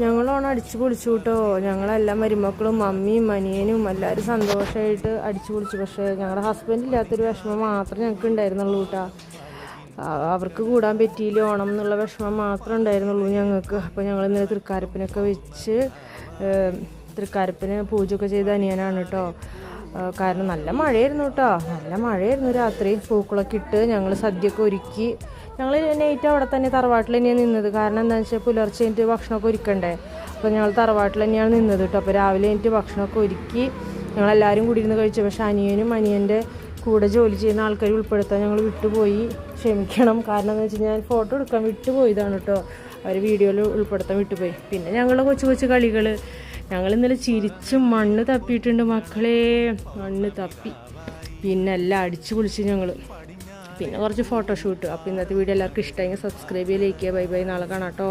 ഞങ്ങളോണം അടിച്ചു പൊളിച്ചു കേട്ടോ. ഞങ്ങളെല്ലാം മരുമക്കളും മമ്മിയും അനിയനും എല്ലാവരും സന്തോഷമായിട്ട് അടിച്ചു പൊളിച്ചു. പക്ഷേ ഞങ്ങളുടെ ഹസ്ബൻഡ് ഇല്ലാത്തൊരു വിഷമം മാത്രമേ ഞങ്ങൾക്ക് ഉണ്ടായിരുന്നുള്ളൂ കേട്ടോ. അവർക്ക് കൂടാൻ പറ്റിയില്ല ഓണം എന്നുള്ള വിഷമം മാത്രമേ ഉണ്ടായിരുന്നുള്ളൂ ഞങ്ങൾക്ക്. അപ്പോൾ ഞങ്ങൾ ഇന്നലെ തൃക്കാരപ്പനൊക്കെ വെച്ച് തൃക്കാരപ്പന് പൂജയൊക്കെ ചെയ്ത അനിയനാണ് കേട്ടോ. കാരണം നല്ല മഴയായിരുന്നു കേട്ടോ, നല്ല മഴയായിരുന്നു. രാത്രി പൂക്കളൊക്കെ ഇട്ട് ഞങ്ങൾ സദ്യയൊക്കെ ഒരുക്കി. ഞങ്ങൾ നൈറ്റ് അവിടെ തന്നെ തറവാട്ടിൽ തന്നെയാണ് നിന്നത്. കാരണം എന്താണെന്ന് വെച്ചാൽ പുലർച്ചെ കഴിഞ്ഞിട്ട് ഭക്ഷണമൊക്കെ ഒരുക്കണ്ടേ. അപ്പോൾ ഞങ്ങൾ തറവാട്ടിൽ തന്നെയാണ് നിന്നത് കേട്ടോ. അപ്പോൾ രാവിലെ കഴിഞ്ഞിട്ട് ഭക്ഷണമൊക്കെ ഒരുക്കി ഞങ്ങളെല്ലാവരും കൂടി ഇരുന്ന് കഴിച്ചു. പക്ഷേ അനിയനും അനിയൻ്റെ കൂടെ ജോലി ചെയ്യുന്ന ആൾക്കാർ ഉൾപ്പെടുത്താൻ ഞങ്ങൾ വിട്ടുപോയി. ക്ഷമിക്കണം. കാരണം എന്ന് വെച്ചാൽ ഞാൻ ഫോട്ടോ എടുക്കാൻ വിട്ടുപോയതാണ് കേട്ടോ. അവർ വീഡിയോയിൽ ഉൾപ്പെടുത്താൻ വിട്ടുപോയി. പിന്നെ ഞങ്ങളുടെ കൊച്ചു കൊച്ചു കളികൾ ഞങ്ങൾ ഇന്നലെ ചിരിച്ചും മണ്ണ് തപ്പിയിട്ടുണ്ട് മക്കളെ, മണ്ണ് തപ്പി. പിന്നെ എല്ലാം അടിച്ചു പൊളിച്ച് ഞങ്ങൾ. പിന്നെ കുറച്ച് ഫോട്ടോഷൂട്ട്. അപ്പോൾ ഇന്നത്തെ വീഡിയോ എല്ലാവർക്കും ഇഷ്ടമെങ്കിൽ സബ്സ്ക്രൈബ് ചെയ്യുക, ലൈക്ക് ചെയ്യുക. ബൈ ബൈ, നാളെ കാണാം കേട്ടോ.